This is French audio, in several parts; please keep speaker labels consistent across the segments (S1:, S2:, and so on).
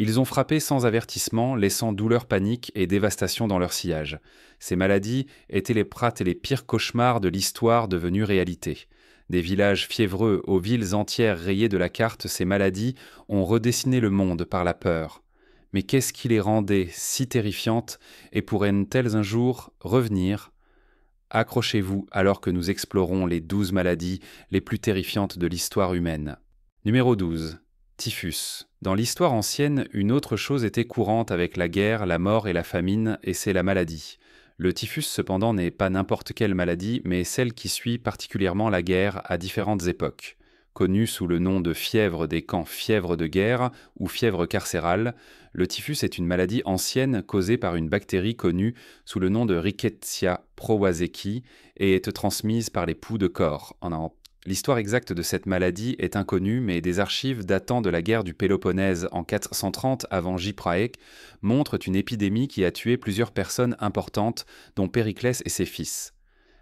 S1: Ils ont frappé sans avertissement, laissant douleur, panique et dévastation dans leur sillage. Ces maladies étaient les prates et les pires cauchemars de l'histoire devenus réalité. Des villages fiévreux aux villes entières rayées de la carte, ces maladies ont redessiné le monde par la peur. Mais qu'est-ce qui les rendait si terrifiantes et pourraient-elles un jour revenir? Accrochez-vous alors que nous explorons les 12 maladies les plus terrifiantes de l'histoire humaine. Numéro 12. Typhus. Dans l'histoire ancienne, une autre chose était courante avec la guerre, la mort et la famine, et c'est la maladie. Le typhus, cependant, n'est pas n'importe quelle maladie, mais celle qui suit particulièrement la guerre à différentes époques. Connue sous le nom de fièvre des camps, fièvre de guerre ou fièvre carcérale, le typhus est une maladie ancienne causée par une bactérie connue sous le nom de Rickettsia prowazekii et est transmise par les poux de corps. L'histoire exacte de cette maladie est inconnue, mais des archives datant de la guerre du Péloponnèse en 430 avant J-Praek montrent une épidémie qui a tué plusieurs personnes importantes, dont Périclès et ses fils.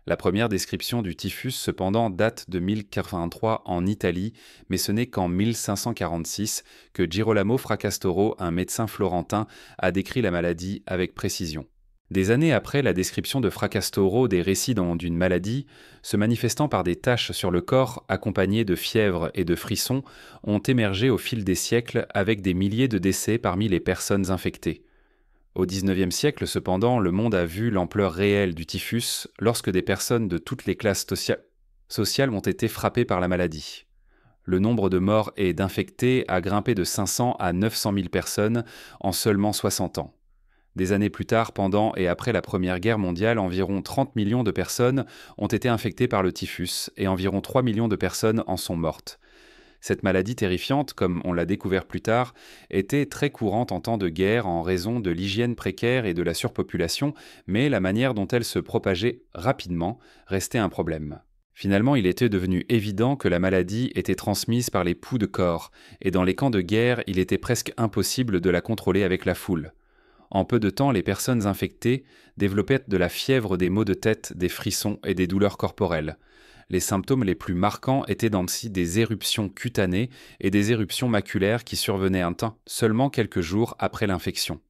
S1: La première description du typhus, cependant, date de 1083 en Italie, mais ce n'est qu'en 1546 que Girolamo Fracastoro, un médecin florentin, a décrit la maladie avec précision. Des années après la description de Fracastoro des récits d'une maladie, se manifestant par des taches sur le corps accompagnées de fièvre et de frissons, ont émergé au fil des siècles avec des milliers de décès parmi les personnes infectées. Au XIXe siècle, cependant, le monde a vu l'ampleur réelle du typhus lorsque des personnes de toutes les classes sociales ont été frappées par la maladie. Le nombre de morts et d'infectés a grimpé de 500 à 900 000 personnes en seulement 60 ans. Des années plus tard, pendant et après la Première Guerre mondiale, environ 30 millions de personnes ont été infectées par le typhus et environ 3 millions de personnes en sont mortes. Cette maladie terrifiante, comme on l'a découvert plus tard, était très courante en temps de guerre en raison de l'hygiène précaire et de la surpopulation, mais la manière dont elle se propageait rapidement restait un problème. Finalement, il était devenu évident que la maladie était transmise par les poux de corps, et dans les camps de guerre, il était presque impossible de la contrôler avec la foule. En peu de temps, les personnes infectées développaient de la fièvre, des maux de tête, des frissons et des douleurs corporelles. Les symptômes les plus marquants étaient des éruptions cutanées et des éruptions maculaires qui survenaient un temps seulement quelques jours après l'infection.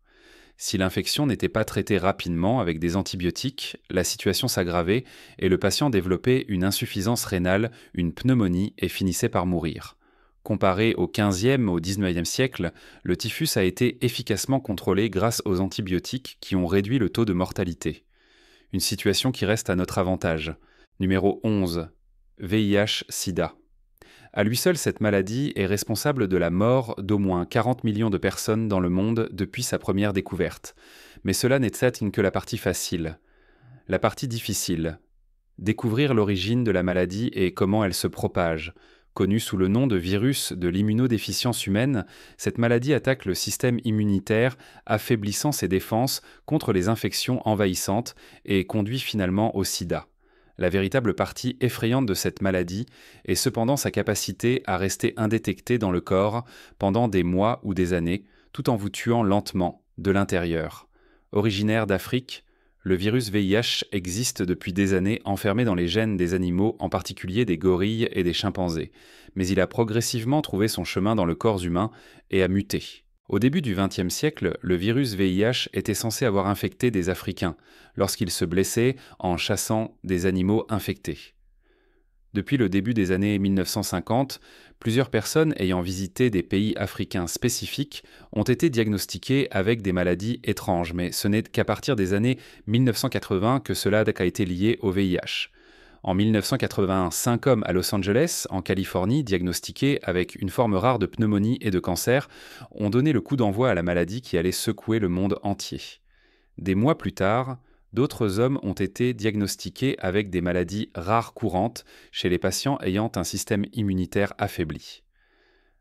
S1: Si l'infection n'était pas traitée rapidement avec des antibiotiques, la situation s'aggravait et le patient développait une insuffisance rénale, une pneumonie et finissait par mourir. Comparé au XVe au XIXe siècle, le typhus a été efficacement contrôlé grâce aux antibiotiques qui ont réduit le taux de mortalité. Une situation qui reste à notre avantage. Numéro 11. VIH-Sida. À lui seul, cette maladie est responsable de la mort d'au moins 40 millions de personnes dans le monde depuis sa première découverte. Mais cela n'est que la partie facile. La partie difficile. Découvrir l'origine de la maladie et comment elle se propage. Connue sous le nom de virus de l'immunodéficience humaine, cette maladie attaque le système immunitaire, affaiblissant ses défenses contre les infections envahissantes et conduit finalement au sida. La véritable partie effrayante de cette maladie est cependant sa capacité à rester indétectée dans le corps pendant des mois ou des années, tout en vous tuant lentement, de l'intérieur. Originaire d'Afrique, le virus VIH existe depuis des années enfermé dans les gènes des animaux, en particulier des gorilles et des chimpanzés, mais il a progressivement trouvé son chemin dans le corps humain et a muté. Au début du XXe siècle, le virus VIH était censé avoir infecté des Africains lorsqu'ils se blessaient en chassant des animaux infectés. Depuis le début des années 1950, plusieurs personnes ayant visité des pays africains spécifiques ont été diagnostiquées avec des maladies étranges, mais ce n'est qu'à partir des années 1980 que cela a été lié au VIH. En 1981, 5 hommes à Los Angeles, en Californie, diagnostiqués avec une forme rare de pneumonie et de cancer, ont donné le coup d'envoi à la maladie qui allait secouer le monde entier. Des mois plus tard, d'autres hommes ont été diagnostiqués avec des maladies rares courantes chez les patients ayant un système immunitaire affaibli.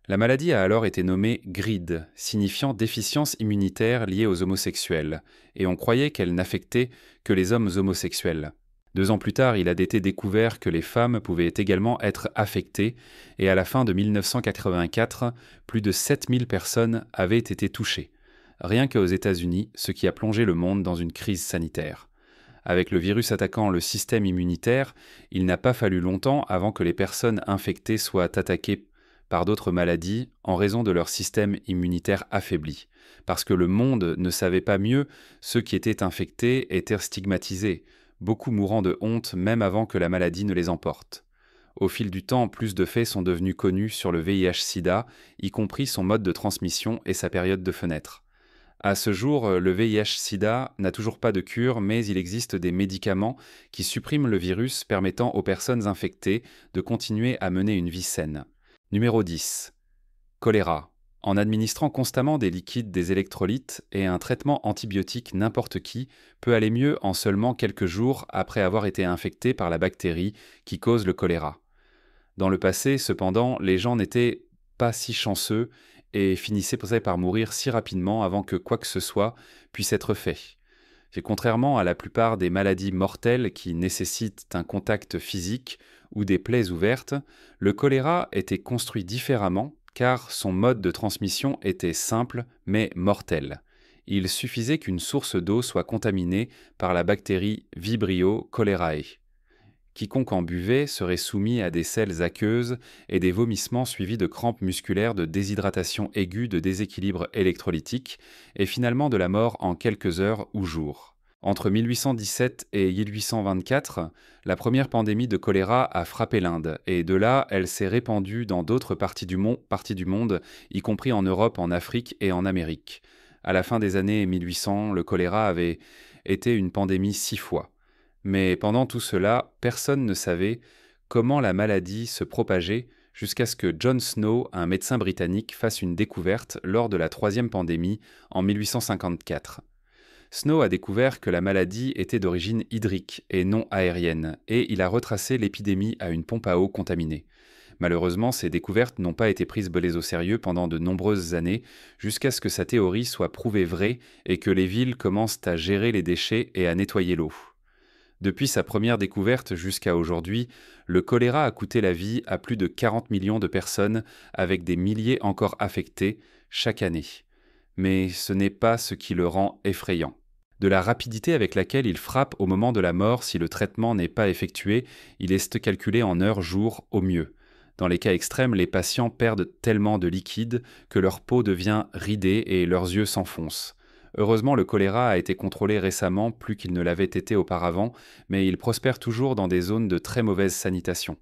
S1: La maladie a alors été nommée GRID, signifiant déficience immunitaire liée aux homosexuels, et on croyait qu'elle n'affectait que les hommes homosexuels. 2 ans plus tard, il a été découvert que les femmes pouvaient également être affectées, et à la fin de 1984, plus de 7000 personnes avaient été touchées. Rien qu'aux États-Unis, ce qui a plongé le monde dans une crise sanitaire. Avec le virus attaquant le système immunitaire, il n'a pas fallu longtemps avant que les personnes infectées soient attaquées par d'autres maladies en raison de leur système immunitaire affaibli. Parce que le monde ne savait pas mieux, ceux qui étaient infectés étaient stigmatisés, beaucoup mourant de honte même avant que la maladie ne les emporte. Au fil du temps, plus de faits sont devenus connus sur le VIH-Sida, y compris son mode de transmission et sa période de fenêtre. À ce jour, le VIH-Sida n'a toujours pas de cure, mais il existe des médicaments qui suppriment le virus permettant aux personnes infectées de continuer à mener une vie saine. Numéro 10. Choléra. En administrant constamment des liquides, des électrolytes et un traitement antibiotique, n'importe qui peut aller mieux en seulement quelques jours après avoir été infecté par la bactérie qui cause le choléra. Dans le passé, cependant, les gens n'étaient pas si chanceux et finissaient par mourir si rapidement avant que quoi que ce soit puisse être fait. Et contrairement à la plupart des maladies mortelles qui nécessitent un contact physique ou des plaies ouvertes, le choléra était construit différemment car son mode de transmission était simple mais mortel. Il suffisait qu'une source d'eau soit contaminée par la bactérie Vibrio cholerae. Quiconque en buvait serait soumis à des selles aqueuses et des vomissements suivis de crampes musculaires, de déshydratation aiguë, de déséquilibre électrolytique et finalement de la mort en quelques heures ou jours. Entre 1817 et 1824, la première pandémie de choléra a frappé l'Inde et de là, elle s'est répandue dans d'autres parties du monde, y compris en Europe, en Afrique et en Amérique. À la fin des années 1800, le choléra avait été une pandémie 6 fois. Mais pendant tout cela, personne ne savait comment la maladie se propageait jusqu'à ce que John Snow, un médecin britannique, fasse une découverte lors de la troisième pandémie en 1854. Snow a découvert que la maladie était d'origine hydrique et non aérienne, et il a retracé l'épidémie à une pompe à eau contaminée. Malheureusement, ces découvertes n'ont pas été prises au sérieux pendant de nombreuses années, jusqu'à ce que sa théorie soit prouvée vraie et que les villes commencent à gérer les déchets et à nettoyer l'eau. Depuis sa première découverte jusqu'à aujourd'hui, le choléra a coûté la vie à plus de 40 millions de personnes, avec des milliers encore affectés chaque année. Mais ce n'est pas ce qui le rend effrayant. De la rapidité avec laquelle il frappe au moment de la mort si le traitement n'est pas effectué, il est calculé en heures-jours au mieux. Dans les cas extrêmes, les patients perdent tellement de liquide que leur peau devient ridée et leurs yeux s'enfoncent. Heureusement, le choléra a été contrôlé récemment plus qu'il ne l'avait été auparavant, mais il prospère toujours dans des zones de très mauvaise sanitation.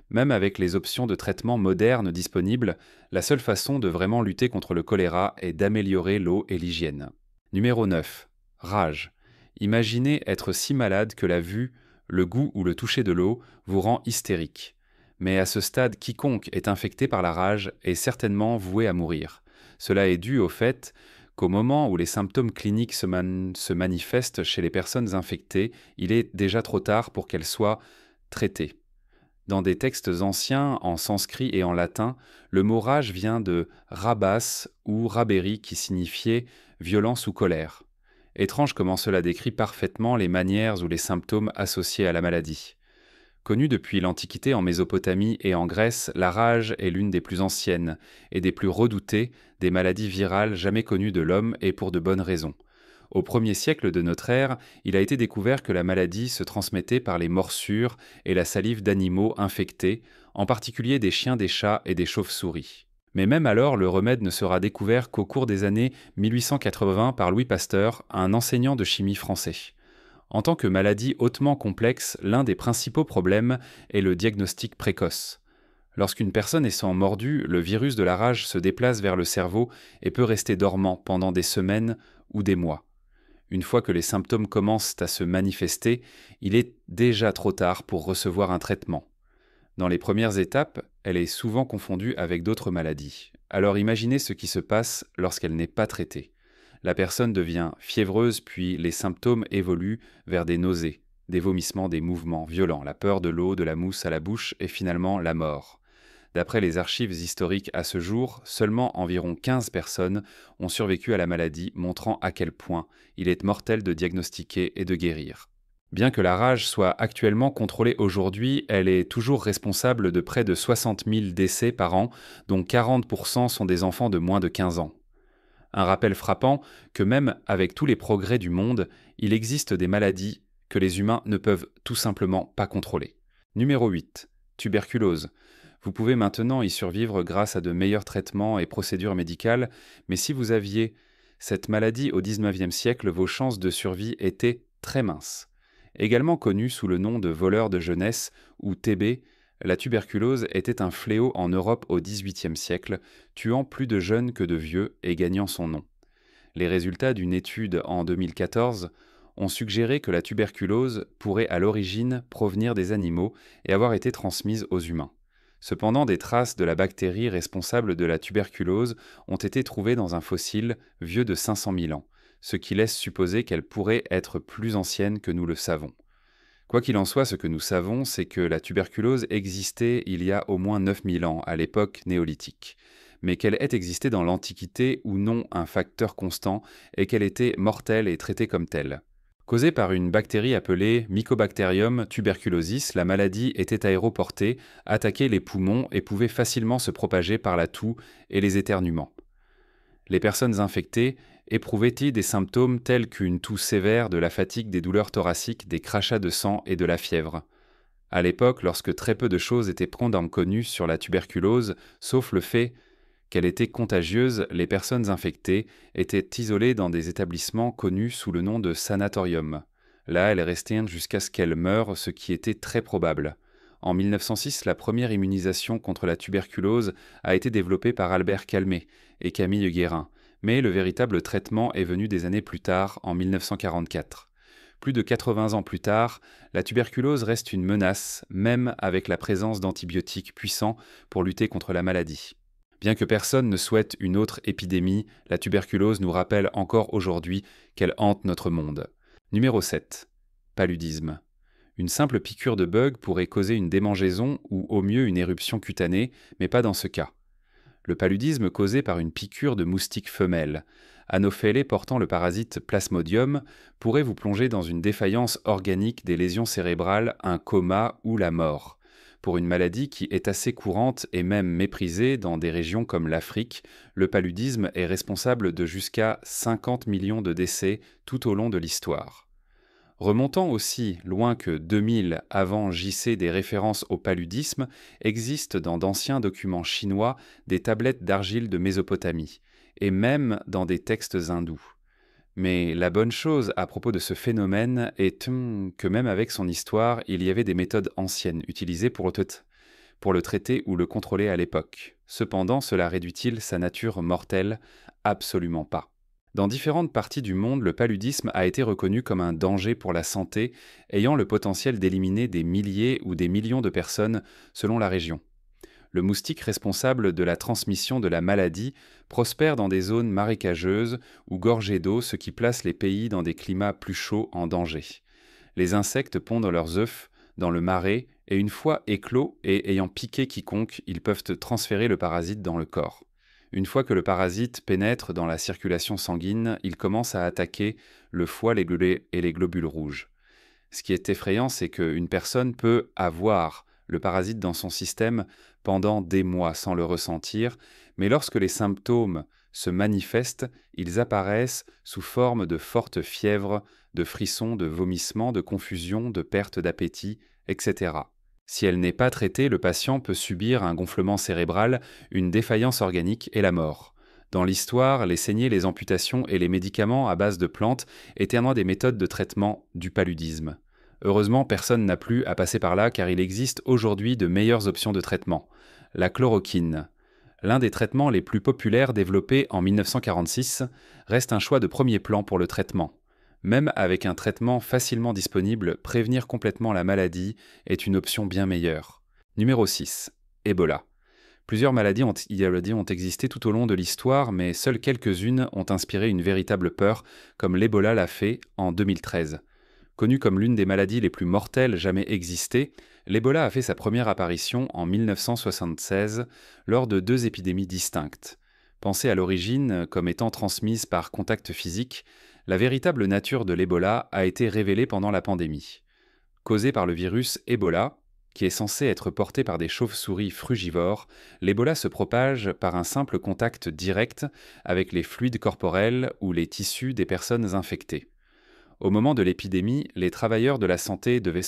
S1: Même avec les options de traitement modernes disponibles, la seule façon de vraiment lutter contre le choléra est d'améliorer l'eau et l'hygiène. Numéro 9. Rage. Imaginez être si malade que la vue, le goût ou le toucher de l'eau vous rend hystérique. Mais à ce stade, quiconque est infecté par la rage est certainement voué à mourir. Cela est dû au fait qu'au moment où les symptômes cliniques se manifestent chez les personnes infectées, il est déjà trop tard pour qu'elles soient traitées. Dans des textes anciens, en sanskrit et en latin, le mot rage vient de rabas ou raberi qui signifiait violence ou colère. Étrange comment cela décrit parfaitement les manières ou les symptômes associés à la maladie. Connue depuis l'Antiquité en Mésopotamie et en Grèce, la rage est l'une des plus anciennes et des plus redoutées des maladies virales jamais connues de l'homme et pour de bonnes raisons. Au 1er siècle de notre ère, il a été découvert que la maladie se transmettait par les morsures et la salive d'animaux infectés, en particulier des chiens, des chats et des chauves-souris. Mais même alors, le remède ne sera découvert qu'au cours des années 1880 par Louis Pasteur, un enseignant de chimie français. En tant que maladie hautement complexe, l'un des principaux problèmes est le diagnostic précoce. Lorsqu'une personne est sans mordu, le virus de la rage se déplace vers le cerveau et peut rester dormant pendant des semaines ou des mois. Une fois que les symptômes commencent à se manifester, il est déjà trop tard pour recevoir un traitement. Dans les premières étapes, elle est souvent confondue avec d'autres maladies. Alors imaginez ce qui se passe lorsqu'elle n'est pas traitée. La personne devient fiévreuse, puis les symptômes évoluent vers des nausées, des vomissements, des mouvements violents, la peur de l'eau, de la mousse à la bouche et finalement la mort. D'après les archives historiques à ce jour, seulement environ 15 personnes ont survécu à la maladie, montrant à quel point il est mortel de diagnostiquer et de guérir. Bien que la rage soit actuellement contrôlée aujourd'hui, elle est toujours responsable de près de 60 000 décès par an, dont 40% sont des enfants de moins de 15 ans. Un rappel frappant que même avec tous les progrès du monde, il existe des maladies que les humains ne peuvent tout simplement pas contrôler. Numéro 8. Tuberculose. Vous pouvez maintenant y survivre grâce à de meilleurs traitements et procédures médicales, mais si vous aviez cette maladie au XIXe siècle, vos chances de survie étaient très minces. Également connue sous le nom de voleur de jeunesse ou TB, la tuberculose était un fléau en Europe au XVIIIe siècle, tuant plus de jeunes que de vieux et gagnant son nom. Les résultats d'une étude en 2014 ont suggéré que la tuberculose pourrait à l'origine provenir des animaux et avoir été transmise aux humains. Cependant, des traces de la bactérie responsable de la tuberculose ont été trouvées dans un fossile vieux de 500 000 ans, ce qui laisse supposer qu'elle pourrait être plus ancienne que nous le savons. Quoi qu'il en soit, ce que nous savons, c'est que la tuberculose existait il y a au moins 9000 ans, à l'époque néolithique. Mais qu'elle ait existé dans l'Antiquité ou non un facteur constant et qu'elle était mortelle et traitée comme telle. Causée par une bactérie appelée Mycobacterium tuberculosis, la maladie était aéroportée, attaquait les poumons et pouvait facilement se propager par la toux et les éternuements. Les personnes infectées éprouvaient-ils des symptômes tels qu'une toux sévère, de la fatigue, des douleurs thoraciques, des crachats de sang et de la fièvre. À l'époque, lorsque très peu de choses étaient connues sur la tuberculose, sauf le fait qu'elle était contagieuse, les personnes infectées étaient isolées dans des établissements connus sous le nom de sanatorium. Là, elles restaient jusqu'à ce qu'elles meurent, ce qui était très probable. En 1906, la première immunisation contre la tuberculose a été développée par Albert Calmet et Camille Guérin, mais le véritable traitement est venu des années plus tard, en 1944. Plus de 80 ans plus tard, la tuberculose reste une menace, même avec la présence d'antibiotiques puissants pour lutter contre la maladie. Bien que personne ne souhaite une autre épidémie, la tuberculose nous rappelle encore aujourd'hui qu'elle hante notre monde. Numéro 7. Paludisme. Une simple piqûre de bug pourrait causer une démangeaison ou au mieux une éruption cutanée, mais pas dans ce cas. Le paludisme causé par une piqûre de moustique femelle, Anopheles portant le parasite Plasmodium, pourrait vous plonger dans une défaillance organique des lésions cérébrales, un coma ou la mort. Pour une maladie qui est assez courante et même méprisée dans des régions comme l'Afrique, le paludisme est responsable de jusqu'à 50 millions de décès tout au long de l'histoire. Remontant aussi loin que 2000 avant JC, des références au paludisme, existent dans d'anciens documents chinois des tablettes d'argile de Mésopotamie, et même dans des textes hindous. Mais la bonne chose à propos de ce phénomène est que même avec son histoire, il y avait des méthodes anciennes utilisées pour le traiter ou le contrôler à l'époque. Cependant, cela réduit-il sa nature mortelle? Absolument pas. Dans différentes parties du monde, le paludisme a été reconnu comme un danger pour la santé, ayant le potentiel d'éliminer des milliers ou des millions de personnes selon la région. Le moustique responsable de la transmission de la maladie prospère dans des zones marécageuses ou gorgées d'eau, ce qui place les pays dans des climats plus chauds en danger. Les insectes pondent leurs œufs dans le marais et une fois éclos et ayant piqué quiconque, ils peuvent transférer le parasite dans le corps. Une fois que le parasite pénètre dans la circulation sanguine, il commence à attaquer le foie et les globules rouges. Ce qui est effrayant, c'est qu'une personne peut avoir le parasite dans son système pendant des mois sans le ressentir, mais lorsque les symptômes se manifestent, ils apparaissent sous forme de fortes fièvres, de frissons, de vomissements, de confusion, de perte d'appétit, etc. Si elle n'est pas traitée, le patient peut subir un gonflement cérébral, une défaillance organique et la mort. Dans l'histoire, les saignées, les amputations et les médicaments à base de plantes étaient un des méthodes de traitement du paludisme. Heureusement, personne n'a plus à passer par là car il existe aujourd'hui de meilleures options de traitement. La chloroquine, l'un des traitements les plus populaires développés en 1946, reste un choix de premier plan pour le traitement. Même avec un traitement facilement disponible, prévenir complètement la maladie est une option bien meilleure. Numéro 6. Ebola. Plusieurs maladies ont existé tout au long de l'histoire, mais seules quelques-unes ont inspiré une véritable peur, comme l'Ebola l'a fait en 2013. Connue comme l'une des maladies les plus mortelles jamais existées, l'Ebola a fait sa première apparition en 1976 lors de 2 épidémies distinctes. Pensée à l'origine comme étant transmise par contact physique, la véritable nature de l'Ebola a été révélée pendant la pandémie. Causée par le virus Ebola, qui est censé être porté par des chauves-souris frugivores, l'Ebola se propage par un simple contact direct avec les fluides corporels ou les tissus des personnes infectées. Au moment de l'épidémie, les travailleurs de la santé devaient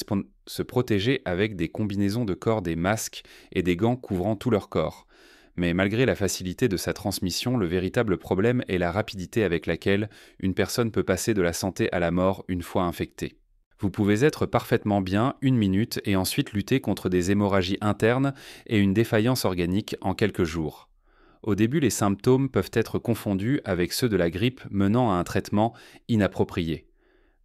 S1: se protéger avec des combinaisons de corps, des masques et des gants couvrant tout leur corps. Mais malgré la facilité de sa transmission, le véritable problème est la rapidité avec laquelle une personne peut passer de la santé à la mort une fois infectée. Vous pouvez être parfaitement bien 1 minute et ensuite lutter contre des hémorragies internes et une défaillance organique en quelques jours. Au début, les symptômes peuvent être confondus avec ceux de la grippe menant à un traitement inapproprié.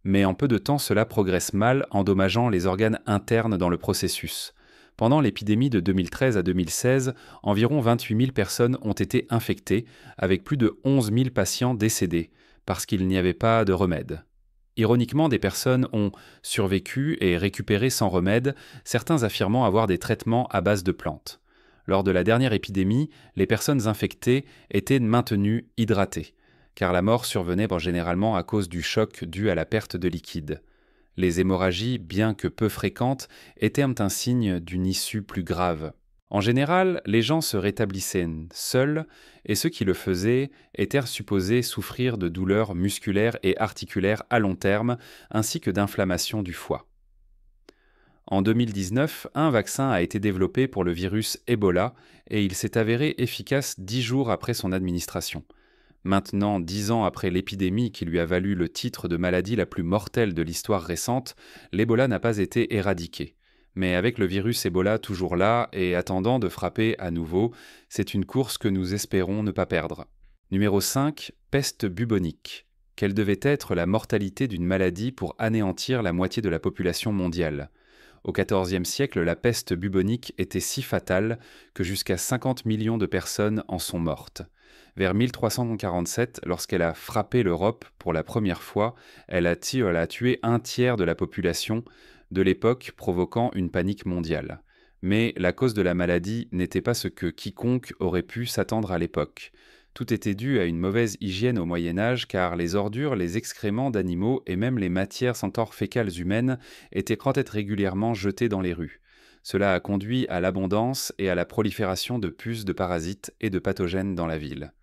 S1: Mais en peu de temps, cela progresse mal, endommageant les organes internes dans le processus. Pendant l'épidémie de 2013 à 2016, environ 28 000 personnes ont été infectées, avec plus de 11 000 patients décédés, parce qu'il n'y avait pas de remède. Ironiquement, des personnes ont survécu et récupéré sans remède, certains affirmant avoir des traitements à base de plantes. Lors de la dernière épidémie, les personnes infectées étaient maintenues hydratées, car la mort survenait généralement à cause du choc dû à la perte de liquide. Les hémorragies, bien que peu fréquentes, étaient un signe d'une issue plus grave. En général, les gens se rétablissaient seuls, et ceux qui le faisaient étaient supposés souffrir de douleurs musculaires et articulaires à long terme, ainsi que d'inflammation du foie. En 2019, un vaccin a été développé pour le virus Ebola, et il s'est avéré efficace 10 jours après son administration. Maintenant, 10 ans après l'épidémie qui lui a valu le titre de maladie la plus mortelle de l'histoire récente, l'Ebola n'a pas été éradiqué. Mais avec le virus Ebola toujours là et attendant de frapper à nouveau, c'est une course que nous espérons ne pas perdre. Numéro 5. Peste bubonique. Quelle devait être la mortalité d'une maladie pour anéantir la moitié de la population mondiale ? Au XIVe siècle, la peste bubonique était si fatale que jusqu'à 50 millions de personnes en sont mortes. Vers 1347, lorsqu'elle a frappé l'Europe pour la première fois, elle a tué un tiers de la population de l'époque, provoquant une panique mondiale. Mais la cause de la maladie n'était pas ce que quiconque aurait pu s'attendre à l'époque. Tout était dû à une mauvaise hygiène au Moyen-Âge, car les ordures, les excréments d'animaux et même les matières fécales humaines étaient régulièrement jetées dans les rues. Cela a conduit à l'abondance et à la prolifération de puces de parasites et de pathogènes dans la ville.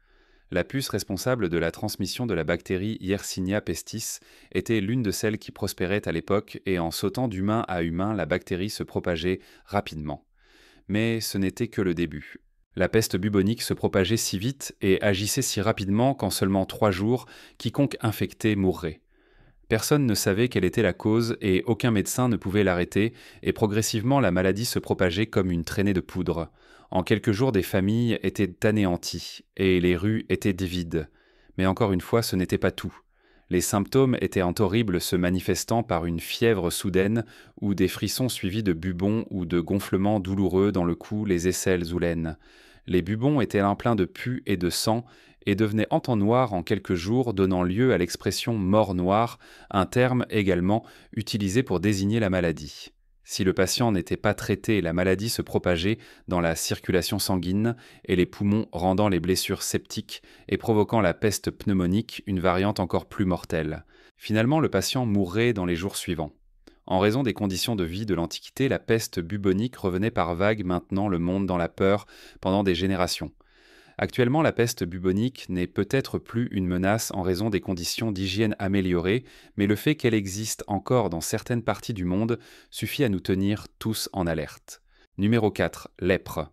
S1: La puce responsable de la transmission de la bactérie Yersinia pestis était l'une de celles qui prospérait à l'époque et en sautant d'humain à humain, la bactérie se propageait rapidement. Mais ce n'était que le début. La peste bubonique se propageait si vite et agissait si rapidement qu'en seulement 3 jours, quiconque infecté mourrait. Personne ne savait quelle était la cause et aucun médecin ne pouvait l'arrêter, et progressivement la maladie se propageait comme une traînée de poudre. En quelques jours, des familles étaient anéanties et les rues étaient vides. Mais encore une fois, ce n'était pas tout. Les symptômes étaient horribles, se manifestant par une fièvre soudaine ou des frissons suivis de bubons ou de gonflements douloureux dans le cou, les aisselles ou l'aine. Les bubons étaient pleins de pus et de sang et devenaient en noir en quelques jours, donnant lieu à l'expression « mort noire », un terme également utilisé pour désigner la maladie. Si le patient n'était pas traité, la maladie se propageait dans la circulation sanguine et les poumons, rendant les blessures septiques et provoquant la peste pneumonique, une variante encore plus mortelle. Finalement, le patient mourrait dans les jours suivants. En raison des conditions de vie de l'Antiquité, la peste bubonique revenait par vagues, maintenant le monde dans la peur pendant des générations. Actuellement, la peste bubonique n'est peut-être plus une menace en raison des conditions d'hygiène améliorées, mais le fait qu'elle existe encore dans certaines parties du monde suffit à nous tenir tous en alerte. Numéro 4. Lèpre.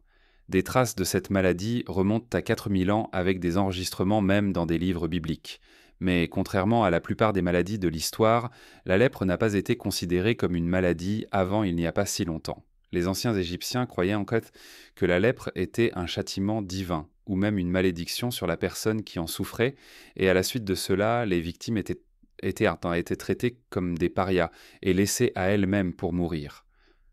S1: Des traces de cette maladie remontent à 4000 ans avec des enregistrements même dans des livres bibliques. Mais contrairement à la plupart des maladies de l'histoire, la lèpre n'a pas été considérée comme une maladie avant il n'y a pas si longtemps. Les anciens Égyptiens croyaient en fait que la lèpre était un châtiment divin, ou même une malédiction sur la personne qui en souffrait, et à la suite de cela, les victimes étaient traitées comme des parias et laissées à elles-mêmes pour mourir.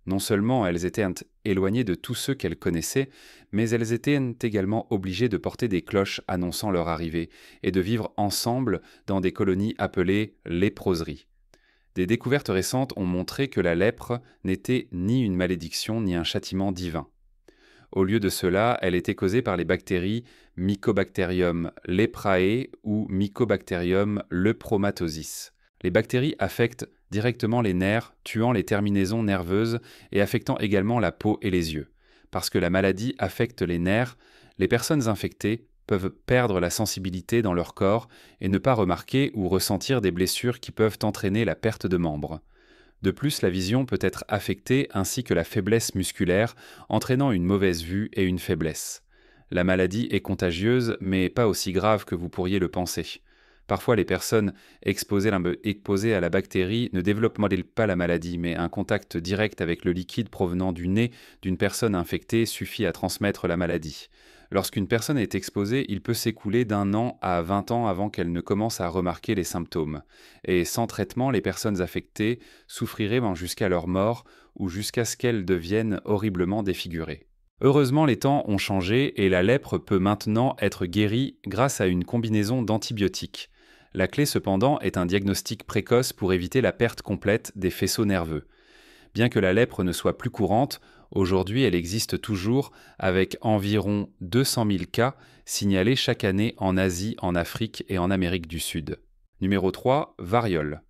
S1: Non seulement elles étaient éloignées de tous ceux qu'elles connaissaient, mais elles étaient également obligées de porter des cloches annonçant leur arrivée et de vivre ensemble dans des colonies appelées léproseries. Des découvertes récentes ont montré que la lèpre n'était ni une malédiction ni un châtiment divin. Au lieu de cela, elle était causée par les bactéries Mycobacterium leprae ou Mycobacterium lepromatosis. Les bactéries affectent directement les nerfs, tuant les terminaisons nerveuses et affectant également la peau et les yeux. Parce que la maladie affecte les nerfs, les personnes infectées peuvent perdre la sensibilité dans leur corps et ne pas remarquer ou ressentir des blessures qui peuvent entraîner la perte de membres. De plus, la vision peut être affectée ainsi que la faiblesse musculaire, entraînant une mauvaise vue et une faiblesse. La maladie est contagieuse, mais pas aussi grave que vous pourriez le penser. Parfois, les personnes exposées à la bactérie ne développent pas la maladie, mais un contact direct avec le liquide provenant du nez d'une personne infectée suffit à transmettre la maladie. Lorsqu'une personne est exposée, il peut s'écouler d'1 an à 20 ans avant qu'elle ne commence à remarquer les symptômes. Et sans traitement, les personnes affectées souffriraient jusqu'à leur mort ou jusqu'à ce qu'elles deviennent horriblement défigurées. Heureusement, les temps ont changé et la lèpre peut maintenant être guérie grâce à une combinaison d'antibiotiques. La clé cependant est un diagnostic précoce pour éviter la perte complète des faisceaux nerveux. Bien que la lèpre ne soit plus courante, aujourd'hui elle existe toujours avec environ 200 000 cas signalés chaque année en Asie, en Afrique et en Amérique du Sud. Numéro 3, variole.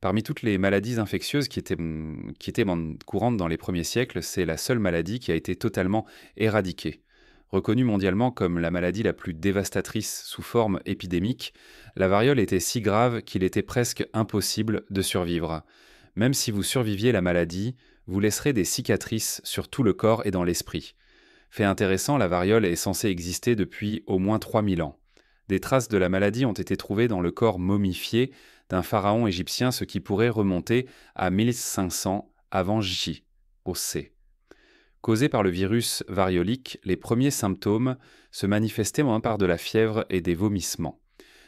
S1: Parmi toutes les maladies infectieuses qui étaient courantes dans les premiers siècles, c'est la seule maladie qui a été totalement éradiquée. Reconnue mondialement comme la maladie la plus dévastatrice sous forme épidémique, la variole était si grave qu'il était presque impossible de survivre. Même si vous surviviez la maladie, vous laisserez des cicatrices sur tout le corps et dans l'esprit. Fait intéressant, la variole est censée exister depuis au moins 3000 ans. Des traces de la maladie ont été trouvées dans le corps momifié d'un pharaon égyptien, ce qui pourrait remonter à 1500 avant J, au C. Causés par le virus variolique, les premiers symptômes se manifestaient par de la fièvre et des vomissements.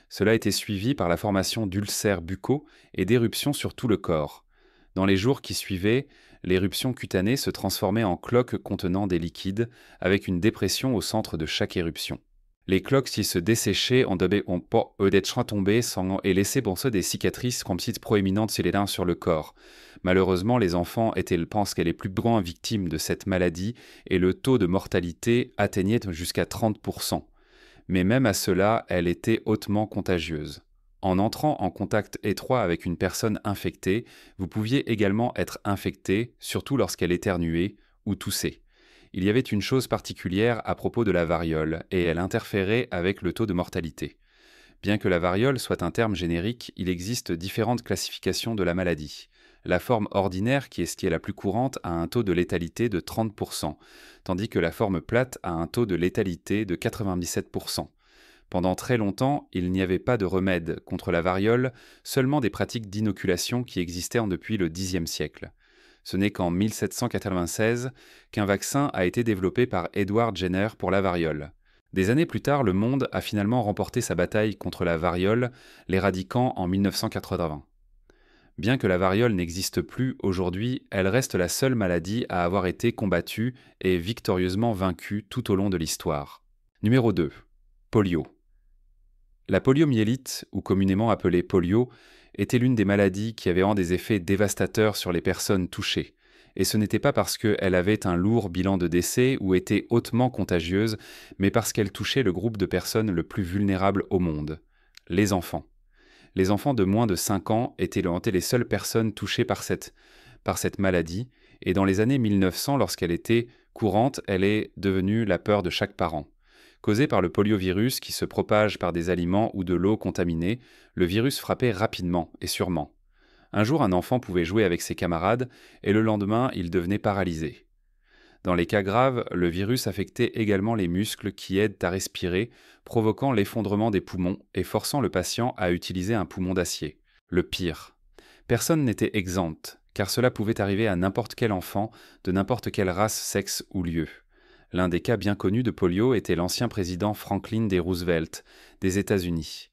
S1: Cela était suivi par la formation d'ulcères buccaux et d'éruptions sur tout le corps. Dans les jours qui suivaient, l'éruption cutanée se transformait en cloques contenant des liquides, avec une dépression au centre de chaque éruption. Les cloques, s'ils se desséchaient, on peut être tombés et laisser des cicatrices comme si proéminentes sur le corps. Malheureusement, les enfants pensent qu'elle est plus grande victime de cette maladie et le taux de mortalité atteignait jusqu'à 30%. Mais même à cela, elle était hautement contagieuse. En entrant en contact étroit avec une personne infectée, vous pouviez également être infecté, surtout lorsqu'elle éternuait ou toussait. Il y avait une chose particulière à propos de la variole, et elle interférait avec le taux de mortalité. Bien que la variole soit un terme générique, il existe différentes classifications de la maladie. La forme ordinaire, qui est ce qui est la plus courante, a un taux de létalité de 30%, tandis que la forme plate a un taux de létalité de 97%. Pendant très longtemps, il n'y avait pas de remède contre la variole, seulement des pratiques d'inoculation qui existaient depuis le Xe siècle. Ce n'est qu'en 1796 qu'un vaccin a été développé par Edward Jenner pour la variole. Des années plus tard, le monde a finalement remporté sa bataille contre la variole, l'éradiquant en 1980. Bien que la variole n'existe plus aujourd'hui, elle reste la seule maladie à avoir été combattue et victorieusement vaincue tout au long de l'histoire. Numéro 2. Polio. La poliomyélite, ou communément appelée polio, était l'une des maladies qui avait des effets dévastateurs sur les personnes touchées. Et ce n'était pas parce qu'elle avait un lourd bilan de décès ou était hautement contagieuse, mais parce qu'elle touchait le groupe de personnes le plus vulnérable au monde, les enfants. Les enfants de moins de 5 ans étaient les seules personnes touchées par cette maladie, et dans les années 1900, lorsqu'elle était courante, elle est devenue la peur de chaque parent. Causé par le poliovirus qui se propage par des aliments ou de l'eau contaminée, le virus frappait rapidement et sûrement. Un jour, un enfant pouvait jouer avec ses camarades et le lendemain, il devenait paralysé. Dans les cas graves, le virus affectait également les muscles qui aident à respirer, provoquant l'effondrement des poumons et forçant le patient à utiliser un poumon d'acier. Le pire, personne n'était exempt, car cela pouvait arriver à n'importe quel enfant, de n'importe quelle race, sexe ou lieu. L'un des cas bien connus de polio était l'ancien président Franklin D. Roosevelt des États-Unis.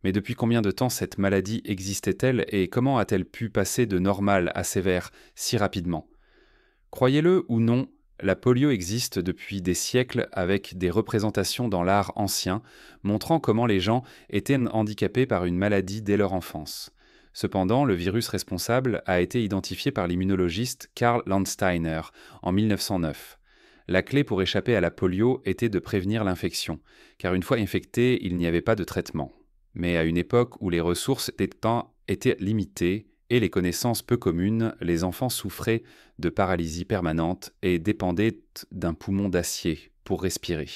S1: Mais depuis combien de temps cette maladie existait-elle et comment a-t-elle pu passer de normale à sévère si rapidement ? Croyez-le ou non, la polio existe depuis des siècles avec des représentations dans l'art ancien, montrant comment les gens étaient handicapés par une maladie dès leur enfance. Cependant, le virus responsable a été identifié par l'immunologiste Karl Landsteiner en 1909. La clé pour échapper à la polio était de prévenir l'infection, car une fois infecté, il n'y avait pas de traitement. Mais à une époque où les ressources étaient limitées et les connaissances peu communes, les enfants souffraient de paralysie permanente et dépendaient d'un poumon d'acier pour respirer.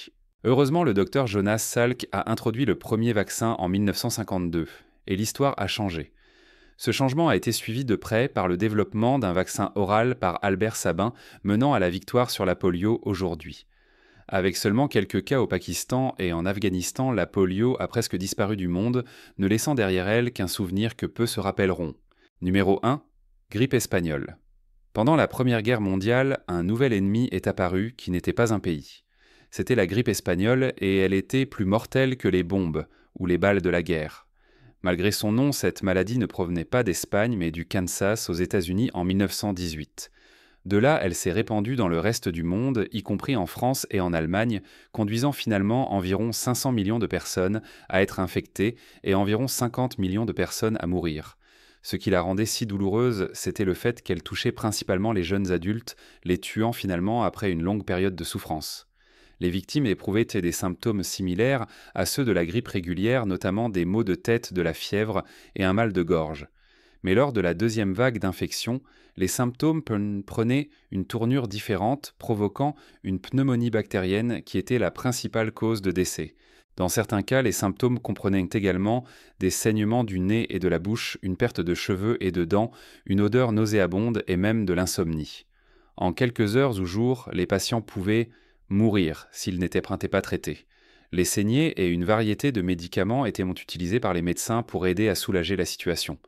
S1: Heureusement, le docteur Jonas Salk a introduit le premier vaccin en 1952, et l'histoire a changé. Ce changement a été suivi de près par le développement d'un vaccin oral par Albert Sabin, menant à la victoire sur la polio aujourd'hui. Avec seulement quelques cas au Pakistan et en Afghanistan, la polio a presque disparu du monde, ne laissant derrière elle qu'un souvenir que peu se rappelleront. Numéro 1. Grippe espagnole. Pendant la Première Guerre mondiale, un nouvel ennemi est apparu qui n'était pas un pays. C'était la grippe espagnole et elle était plus mortelle que les bombes ou les balles de la guerre. Malgré son nom, cette maladie ne provenait pas d'Espagne mais du Kansas aux États-Unis en 1918. De là, elle s'est répandue dans le reste du monde, y compris en France et en Allemagne, conduisant finalement environ 500 millions de personnes à être infectées et environ 50 millions de personnes à mourir. Ce qui la rendait si douloureuse, c'était le fait qu'elle touchait principalement les jeunes adultes, les tuant finalement après une longue période de souffrance. Les victimes éprouvaient des symptômes similaires à ceux de la grippe régulière, notamment des maux de tête, de la fièvre et un mal de gorge. Mais lors de la deuxième vague d'infection, les symptômes prenaient une tournure différente, provoquant une pneumonie bactérienne qui était la principale cause de décès. Dans certains cas, les symptômes comprenaient également des saignements du nez et de la bouche, une perte de cheveux et de dents, une odeur nauséabonde et même de l'insomnie. En quelques heures ou jours, les patients pouvaient mourir s'ils n'étaient pas traités. Les saignées et une variété de médicaments étaient utilisés par les médecins pour aider à soulager la situation.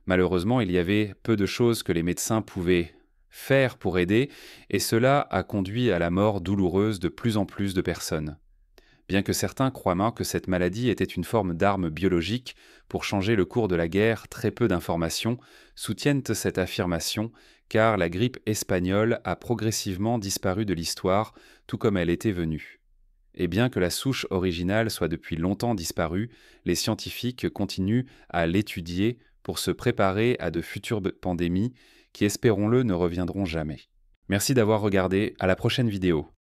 S1: Malheureusement, il y avait peu de choses que les médecins pouvaient faire pour aider, et cela a conduit à la mort douloureuse de plus en plus de personnes. Bien que certains croient que cette maladie était une forme d'arme biologique pour changer le cours de la guerre, très peu d'informations soutiennent cette affirmation, car la grippe espagnole a progressivement disparu de l'histoire, tout comme elle était venue. Et bien que la souche originale soit depuis longtemps disparue, les scientifiques continuent à l'étudier pour se préparer à de futures pandémies qui, espérons-le, ne reviendront jamais. Merci d'avoir regardé, à la prochaine vidéo.